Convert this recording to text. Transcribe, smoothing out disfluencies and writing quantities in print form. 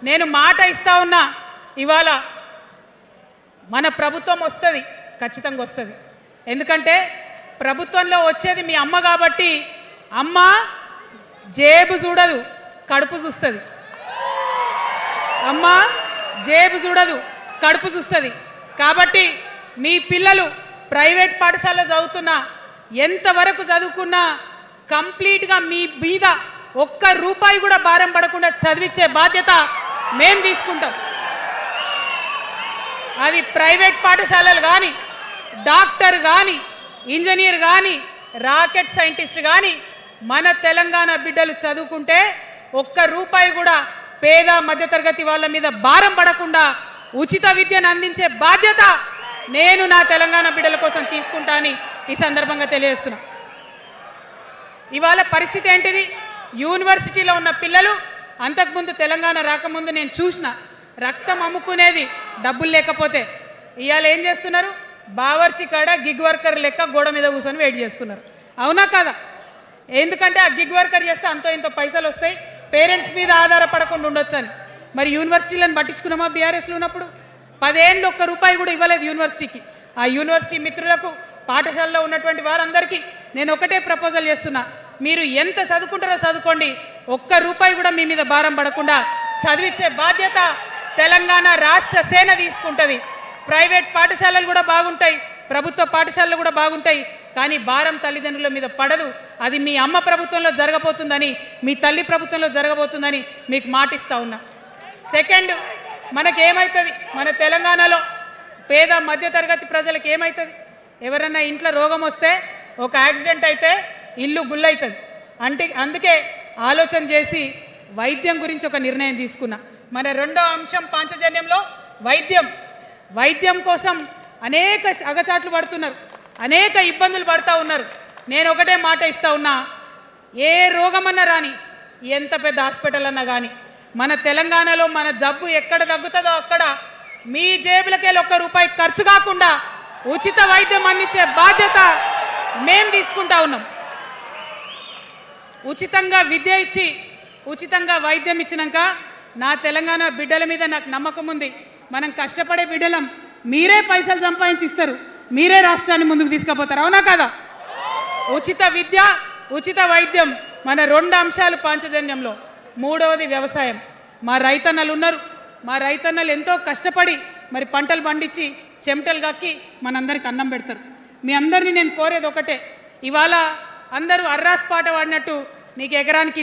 నేను మాట ఇస్తా ఉన్నా, ఇవాళ మన ప్రభుత్వం వస్తుంది, ఖచ్చితంగా వస్తుంది. ఎందుకంటే ప్రభుత్వంలో వచ్చేది మీ అమ్మ కాబట్టి అమ్మ జేబు చూడదు, కడుపు చూస్తుంది. అమ్మ జేబు చూడదు, కడుపు చూస్తుంది. కాబట్టి మీ పిల్లలు ప్రైవేట్ పాఠశాలలో చదువుతున్నా, ఎంతవరకు చదువుకున్నా కంప్లీట్గా మీ మీద ఒక్క రూపాయి కూడా భారం పడకుండా చదివించే బాధ్యత మేము తీసుకుంటాం. అది ప్రైవేట్ పాఠశాలలు కానీ, డాక్టర్ కానీ, ఇంజనీర్ కానీ, రాకెట్ సైంటిస్ట్ కానీ మన తెలంగాణ బిడ్డలు చదువుకుంటే ఒక్క రూపాయి కూడా పేద మధ్యతరగతి వాళ్ళ మీద భారం పడకుండా ఉచిత విద్యను అందించే బాధ్యత నేను నా తెలంగాణ బిడ్డల కోసం తీసుకుంటా అని ఈ సందర్భంగా తెలియజేస్తున్నా. ఇవాళ పరిస్థితి ఏంటిది? యూనివర్సిటీలో ఉన్న పిల్లలు అంతకుముందు తెలంగాణ రాకముందు నేను చూసిన రక్తం అమ్ముకునేది డబ్బులు లేకపోతే. ఇవాళ ఏం చేస్తున్నారు? బావర్చి కాడ గిగ్ వర్కర్ లెక్క గోడ మీద కూర్చొని వెయిట్ చేస్తున్నారు. అవునా కదా? ఎందుకంటే ఆ గిగ్ వర్కర్ చేస్తే అంతో ఇంతో పైసలు వస్తాయి, పేరెంట్స్ మీద ఆధారపడకుండా ఉండొచ్చు అని. మరి యూనివర్సిటీలను పట్టించుకున్నామా? బీఆర్ఎస్లో ఉన్నప్పుడు 10 ఏళ్ళు ఒక్క రూపాయి కూడా ఇవ్వలేదు యూనివర్సిటీకి. ఆ యూనివర్సిటీ మిత్రులకు, పాఠశాలలో ఉన్నటువంటి వారందరికీ నేను ఒకటే ప్రపోజల్ చేస్తున్నా, మీరు ఎంత చదువుకుంటారో చదువుకోండి, ఒక్క రూపాయి కూడా మీ మీద భారం పడకుండా చదివించే బాధ్యత తెలంగాణ రాష్ట్ర సేన తీసుకుంటుంది. ప్రైవేట్ పాఠశాలలు కూడా బాగుంటాయి, ప్రభుత్వ పాఠశాలలు కూడా బాగుంటాయి, కానీ భారం తల్లిదండ్రుల మీద పడదు. అది మీ అమ్మ ప్రభుత్వంలో జరగబోతుందని, మీ తల్లి ప్రభుత్వంలో జరగబోతుందని మీకు మాటిస్తా ఉన్నా. సెకండ్, మనకేమవుతుంది? మన తెలంగాణలో పేద మధ్యతరగతి ప్రజలకు ఏమవుతుంది? ఎవరన్నా ఇంట్లో రోగం వస్తే, ఒక యాక్సిడెంట్ అయితే ఇల్లు గుల్లవుతుంది. అందుకే ఆలోచన చేసి వైద్యం గురించి ఒక నిర్ణయం తీసుకున్నా. మన రెండో అంశం పాంచజన్యంలో వైద్యం కోసం అనేక అగచాట్లు పడుతున్నారు, అనేక ఇబ్బందులు పడుతూ ఉన్నారు. నేను ఒకటే మాట ఇస్తా ఉన్నా, ఏ రోగమన్నా రాని, ఎంత పెద్ద హాస్పిటల్ అన్నా కానీ, మన తెలంగాణలో మన జబ్బు ఎక్కడ తగ్గుతుందో అక్కడ మీ జేబులకెళ్ళి ఒక్క రూపాయి ఖర్చు కాకుండా ఉచిత వైద్యం అందించే బాధ్యత మేము తీసుకుంటా ఉన్నాం. ఉచితంగా విద్య ఇచ్చి, ఉచితంగా వైద్యం ఇచ్చినాక నా తెలంగాణ బిడ్డల మీద నాకు నమ్మకం ఉంది. మనం కష్టపడే బిడ్డలం, మీరే పైసలు సంపాదించి ఇస్తారు, మీరే రాష్ట్రాన్ని ముందుకు తీసుకుపోతారు. అవునా కదా? ఉచిత విద్య, ఉచిత వైద్యం మన 2 అంశాలు పాంచజన్యంలో. మూడవది వ్యవసాయం. మా రైతన్నలు ఉన్నారు, మా రైతన్నలు ఎంతో కష్టపడి మరి పంటలు పండించి చెమటలు కక్కి మనందరికి అన్నం పెడతారు. మీ అందరినీ నేను కోరేది ఒకటే, ఇవాళ అందరూ అర్రాస్ పాట పాడినట్టు నీకు ఎకరానికి